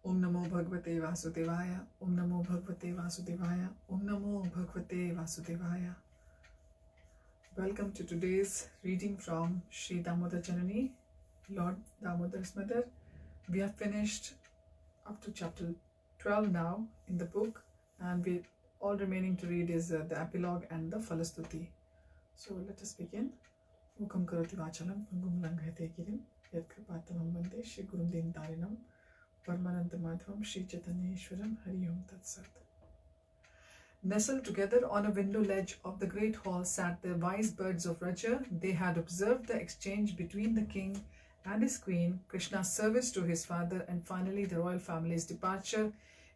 Om Namo Bhagavate Vasudevaya. Om Namo Bhagavate Vasudevaya. Om Namo Bhagavate Vasudevaya. Welcome to today's reading from Sri Damodara Janani, Lord Damodar's mother. We have finished up to chapter 12 now in the book, and all remaining to read is the Epilogue and the Phala stuti. So let us begin. Mukam karoti vachalam pangum langhate girim yat kripatamam bande Shri Gurum Din Tarinam Parmananta Madhavam Shri Chaitanyeshwaram Hari Om Tat Sat. Nestled together on a window ledge of the great hall sat the wise birds of Raja. They had observed the exchange between the king and his queen, Krishna's service to his father, and finally the royal family's departure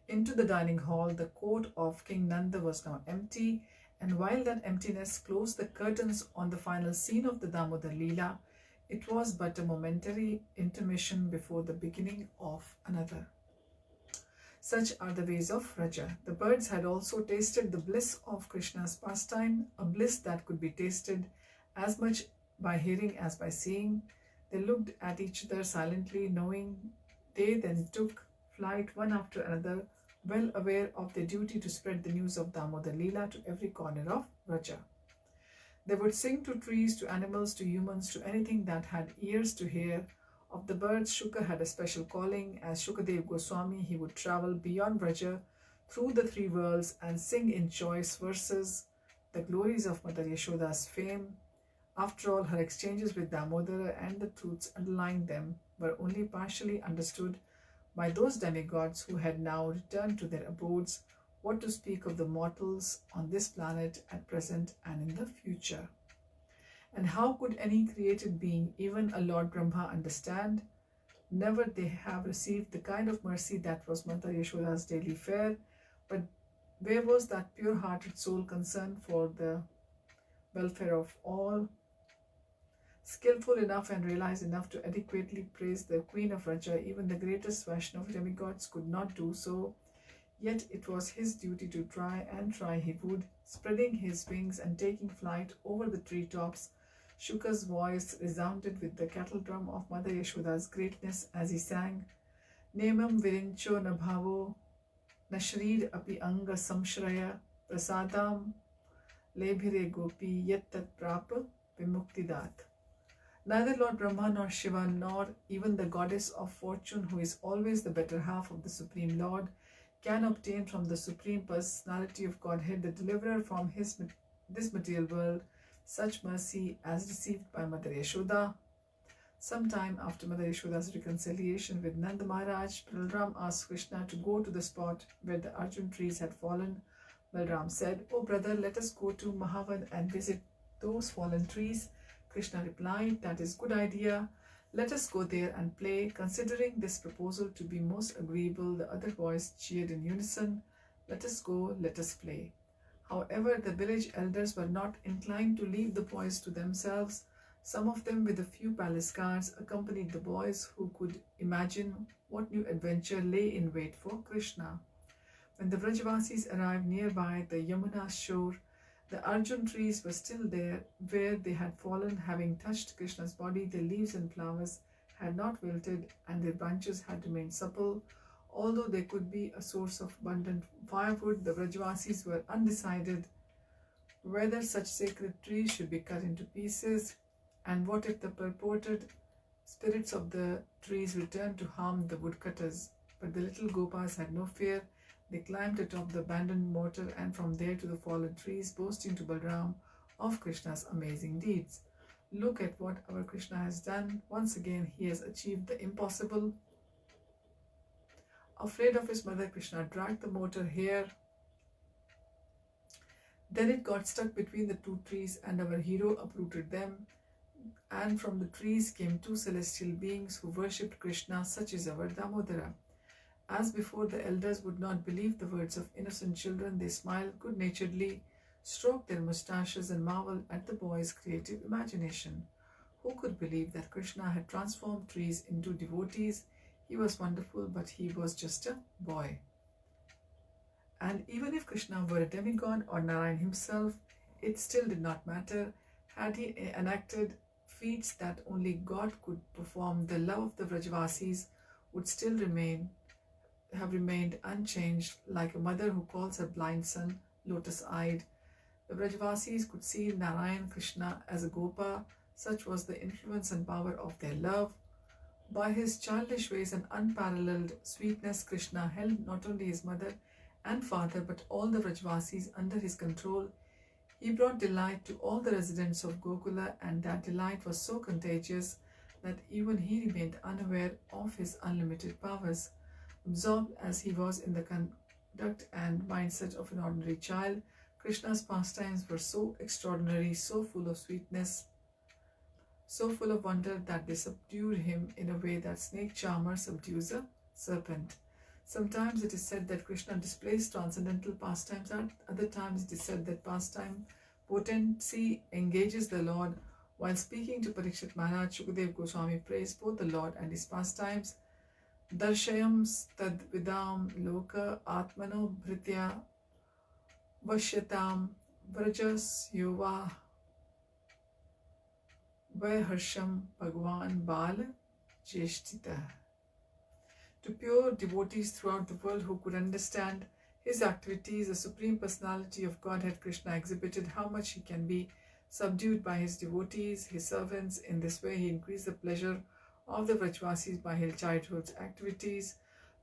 into the dining hall. The court of King Nanda was now empty, and while that emptiness closed the curtains on the final scene of the Damodar Leela, it was but a momentary intermission before the beginning of another. Such are the ways of Raja. The birds had also tasted the bliss of Krishna's pastime, a bliss that could be tasted as much by hearing as by seeing. They looked at each other silently, knowing. They then took flight one after another, well aware of their duty to spread the news of Damodar Leela to every corner of Raja. They would sing to trees, to animals, to humans, to anything that had ears to hear. Of the birds, Shuka had a special calling. As Shukadev Goswami, he would travel beyond Raja, through the three worlds, and sing in choice verses the glories of Mother Yashoda's fame. After all, her exchanges with Damodara and the truths underlying them were only partially understood by those demigods who had now returned to their abodes. What to speak of the mortals on this planet at present and in the future? And how could any created being, even a Lord Brahma, understand? Never they have received the kind of mercy that was Mother Yashoda's daily fare. But where was that pure-hearted soul concerned for the welfare of all? Skillful enough and realized enough to adequately praise the Queen of Raja, even the greatest Vaishnava demigods could not do so. Yet it was his duty to try, and try he would, spreading his wings and taking flight over the treetops. Shuka's voice resounded with the cattle drum of Mother Yashoda's greatness as he sang, Nemam virincho nabhavo nashrid api anga samshraya prasadam lebhire gopi yet tat prapa vimuktidat. Neither Lord Brahma nor Shiva nor even the goddess of fortune, who is always the better half of the Supreme Lord, can obtain from the Supreme Personality of Godhead, the deliverer from this material world, such mercy as received by Mother Yashoda. Some time after Mother Yashoda's reconciliation with Nanda Maharaj, Balram asked Krishna to go to the spot where the Arjun trees had fallen. Balram said, "O brother, let us go to Mahavan and visit those fallen trees." Krishna replied, "That is a good idea. Let us go there and play." Considering this proposal to be most agreeable, the other boys cheered in unison, "Let us go, let us play." However, the village elders were not inclined to leave the boys to themselves. Some of them, with a few palace guards, accompanied the boys, who could imagine what new adventure lay in wait for Krishna. When the Vrajavasis arrived nearby the Yamuna shore, the Arjun trees were still there where they had fallen. Having touched Krishna's body, their leaves and flowers had not wilted, and their branches had remained supple. Although they could be a source of abundant firewood, the Vrajavasis were undecided whether such sacred trees should be cut into pieces, and what if the purported spirits of the trees returned to harm the woodcutters. But the little Gopas had no fear. They climbed atop the abandoned mortar, and from there to the fallen trees, boasting to Balram of Krishna's amazing deeds. "Look at what our Krishna has done. Once again he has achieved the impossible." Afraid of his mother, Krishna dragged the mortar here. Then it got stuck between the two trees, and our hero uprooted them. And from the trees came two celestial beings who worshipped Krishna. Such is our Damodara. As before, the elders would not believe the words of innocent children. They smiled good-naturedly, stroked their moustaches, and marveled at the boys' creative imagination. Who could believe that Krishna had transformed trees into devotees? He was wonderful, but he was just a boy. And even if Krishna were a demigod or Narayan himself, it still did not matter. Had he enacted feats that only God could perform, the love of the Vrajavasis would still remain have remained unchanged, like a mother who calls her blind son lotus-eyed. The Vrajavasis could see Narayan Krishna as a Gopa. Such was the influence and power of their love. By his childish ways and unparalleled sweetness, Krishna held not only his mother and father but all the Vrajavasis under his control. He brought delight to all the residents of Gokula, and that delight was so contagious that even he remained unaware of his unlimited powers. Absorbed as he was in the conduct and mindset of an ordinary child, Krishna's pastimes were so extraordinary, so full of sweetness, so full of wonder that they subdued him in a way that snake charmer subdues a serpent. Sometimes it is said that Krishna displays transcendental pastimes, at other times it is said that pastime potency engages the Lord. While speaking to Parikshit Maharaj, Shukadev Goswami praised both the Lord and his pastimes. Darshayam tad vidam loka atmano bhritya vashyatam vrajas yuva Harsham Bhagwan Bal Jeshtita. To pure devotees throughout the world who could understand his activities, the Supreme Personality of Godhead Krishna exhibited how much he can be subdued by his devotees, his servants. In this way, he increased the pleasure of the Vrajavasis by his childhood's activities.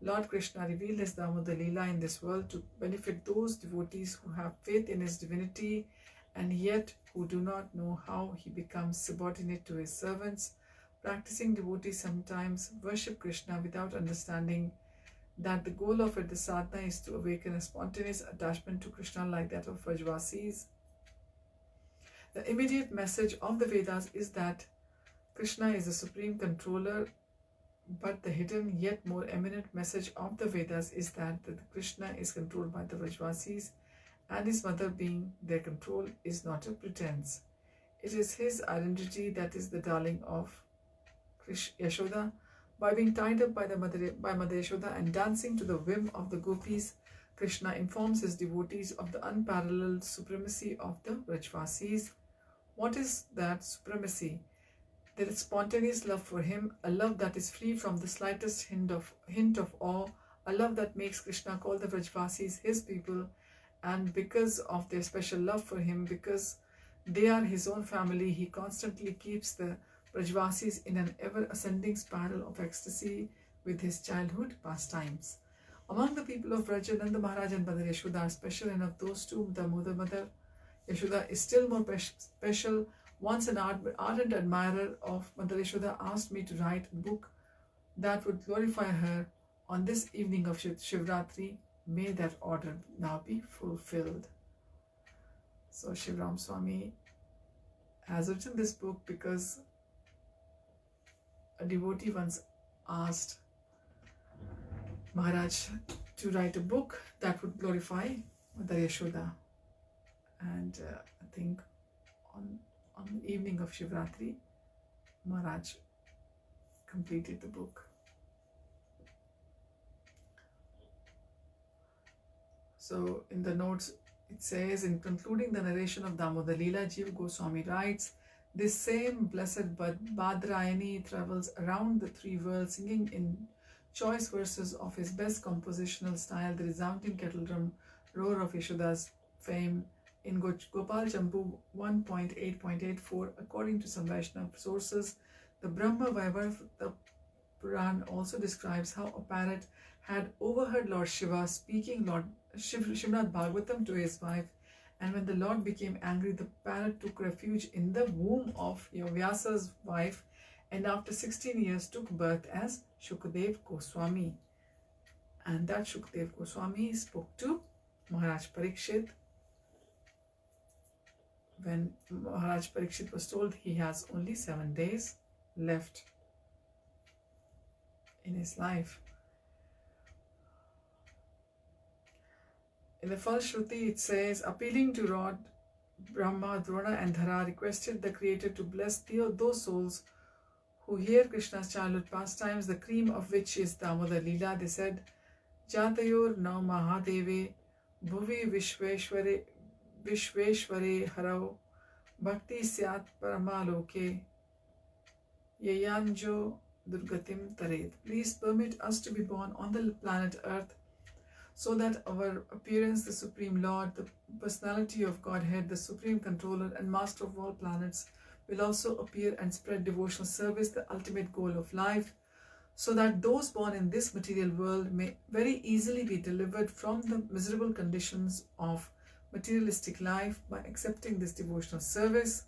Lord Krishna revealed his Damodar Leela in this world to benefit those devotees who have faith in his divinity and yet who do not know how he becomes subordinate to his servants. Practicing devotees sometimes worship Krishna without understanding that the goal of the sadhana is to awaken a spontaneous attachment to Krishna like that of Vrajavasis. The immediate message of the Vedas is that Krishna is the supreme controller, but the hidden yet more eminent message of the Vedas is that Krishna is controlled by the Vrajavasis, and his mother being their control is not a pretense. It is his identity that is the darling of Yashoda. By being tied up by Mother Yashoda and dancing to the whim of the gopis, Krishna informs his devotees of the unparalleled supremacy of the Vrajavasis. What is that supremacy? There is spontaneous love for him, a love that is free from the slightest hint of awe, a love that makes Krishna call the Vrajavasis his people, and because of their special love for him, because they are his own family, he constantly keeps the Vrajavasis in an ever-ascending spiral of ecstasy with his childhood pastimes. Among the people of Vraja, Nanda Maharaj and Mother Yashoda are special, and of those two, the Mother Yashoda is still more special. Once an ardent admirer of Mother Yashoda asked me to write a book that would glorify her on this evening of Shivratri. May that order now be fulfilled. So Sivarama Swami has written this book because a devotee once asked Maharaj to write a book that would glorify Mother Yashoda, and I think on the evening of Shivratri, Maharaj completed the book. So in the notes it says, in concluding the narration of Damodar Leela, Jiva Goswami writes, this same blessed Bhadrayani travels around the three worlds singing in choice verses of his best compositional style the resounding kettle drum roar of Yashoda's fame. In Gopal Champu 1.8.84, according to some Vaishnava sources, the Brahma Vaivarta Puran also describes how a parrot had overheard Lord Shiva speaking Srimad Bhagavatam to his wife, and when the Lord became angry, the parrot took refuge in the womb of Vyasa's wife, and after 16 years took birth as Shukadev Goswami. And that Shukadev Goswami spoke to Maharaj Parikshit when Maharaj Parikshit was told he has only 7 days left in his life. In the first Shruti it says, appealing to Lord Brahma, Drona and Dhara, requested the Creator to bless those souls who hear Krishna's childhood pastimes, the cream of which is Damodar Leela. They said, Jatayor now Mahadeve Bhuvi Vishveshware Harao Bhakti Syat Paramaloke Yayanjo durgatim taret. Please permit us to be born on the planet Earth, so that our appearance, the Supreme Lord, the personality of Godhead, the Supreme Controller and Master of all planets, will also appear and spread devotional service, the ultimate goal of life, so that those born in this material world may very easily be delivered from the miserable conditions of materialistic life by accepting this devotional service.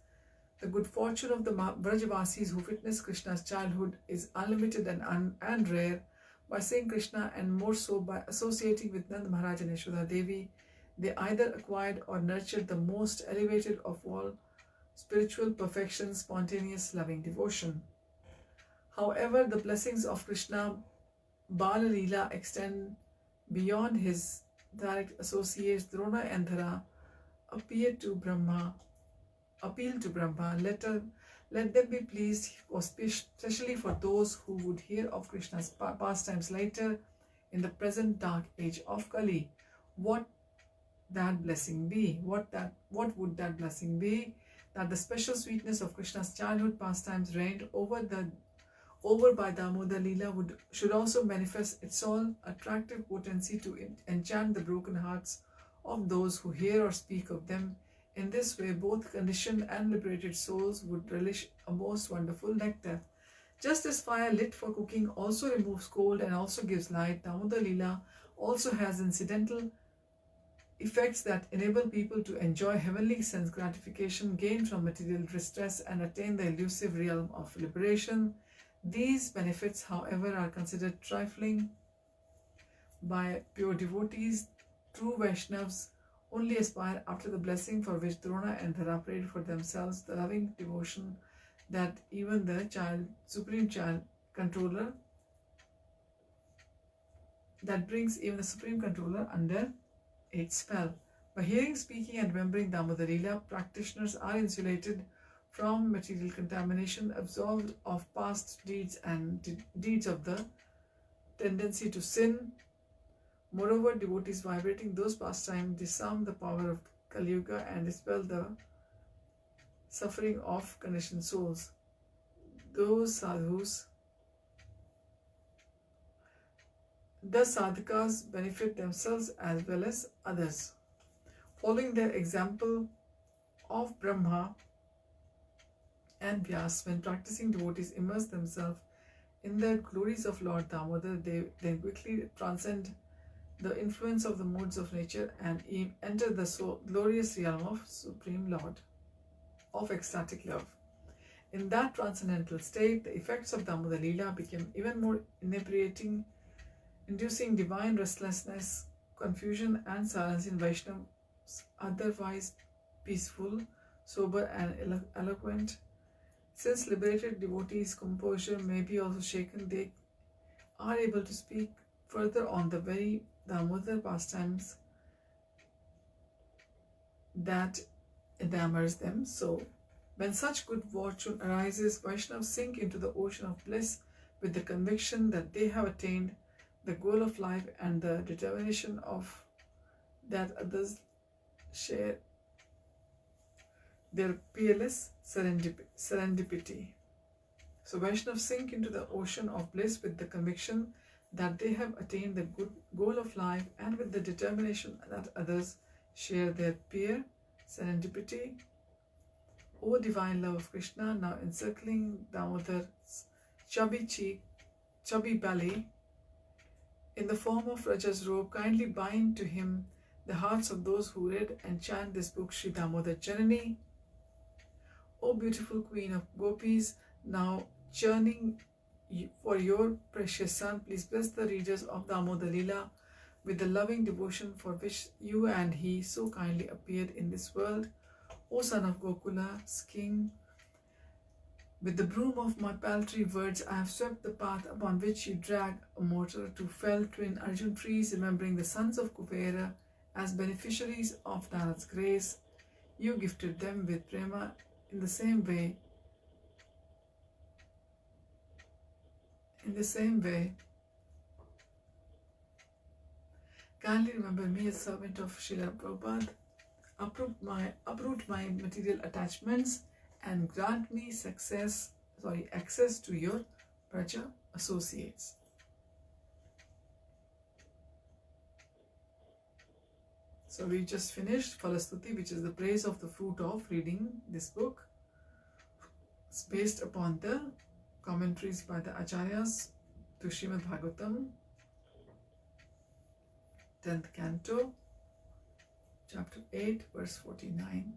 The good fortune of the Brajavasis who witness Krishna's childhood is unlimited and rare. By seeing Krishna, and more so by associating with Nand Maharaj and Yashoda Devi, they either acquired or nurtured the most elevated of all spiritual perfection, spontaneous loving devotion. However, the blessings of Krishna Bala Leela extend beyond his direct associates. Drona and Dhara appeal to Brahma. Let them be pleased, especially for those who would hear of Krishna's pastimes later in the present dark age of Kali. What that blessing be? What would that blessing be? That the special sweetness of Krishna's childhood pastimes reigned over by Damodar Leela should also manifest its all attractive potency to enchant the broken hearts of those who hear or speak of them. In this way, both conditioned and liberated souls would relish a most wonderful nectar. Just as fire lit for cooking also removes cold and also gives light, Damodar Leela also has incidental effects that enable people to enjoy heavenly sense gratification gained from material distress and attain the elusive realm of liberation. These benefits, however, are considered trifling by pure devotees. True Vaishnavas only aspire after the blessing for which Drona and Dhara prayed for themselves, the loving devotion that even the Supreme Child Controller, that brings even the Supreme Controller under its spell. By hearing, speaking and remembering Damodar Leela, practitioners are insulated from material contamination, absolved of past deeds and deeds of the tendency to sin. Moreover, devotees vibrating those pastimes disarm the power of Kali Yuga and dispel the suffering of conditioned souls. Those sadhus, the sadhakas, benefit themselves as well as others. Following their example of Brahma and Vyas, when practicing devotees immerse themselves in the glories of Lord Damodar, they then quickly transcend the influence of the modes of nature and enter the so glorious realm of Supreme Lord of ecstatic love. In that transcendental state, the effects of Damodar Leela became even more inebriating, inducing divine restlessness, confusion and silence in Vaishnavas otherwise peaceful, sober and eloquent. Since liberated devotees' composure may be also shaken, they are able to speak further on the very Damodar pastimes that enamors them. So, when such good fortune arises, Vaishnavas sink into the ocean of bliss with the conviction that they have attained the goal of life and the determination of that others share their peerless serendipity. So Vaishnavas sink into the ocean of bliss with the conviction that they have attained the good goal of life and with the determination that others share their peer serendipity. O divine love of Krishna, now encircling Damodar's chubby belly in the form of Raja's robe, kindly bind to him the hearts of those who read and chant this book, Sri Damodara Janani. O beautiful Queen of Gopis, now churning for your precious son, please bless the readers of Damodar Leela with the loving devotion for which you and he so kindly appeared in this world. O son of Gokula's king, with the broom of my paltry words I have swept the path upon which you drag a mortar to fell twin Arjun trees, remembering the sons of Kubera as beneficiaries of Narad's grace. You gifted them with prema in the same way. Kindly remember me as servant of Srila Prabhupada, uproot my material attachments and grant me access to your Praja, associates. So we just finished Phala Stuti, which is the praise of the fruit of reading this book. It's based upon the commentaries by the Acharyas to Srimad Bhagavatam, 10th canto, chapter 8, verse 49.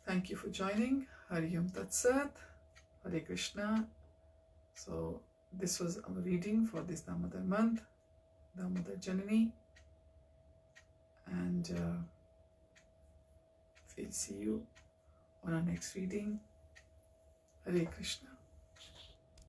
Thank you for joining. Hari Om Tat Sat. Hare Krishna. So this was our reading for this Damodar month, Damodara Janani. And we'll see you on our next reading. Hare Krishna.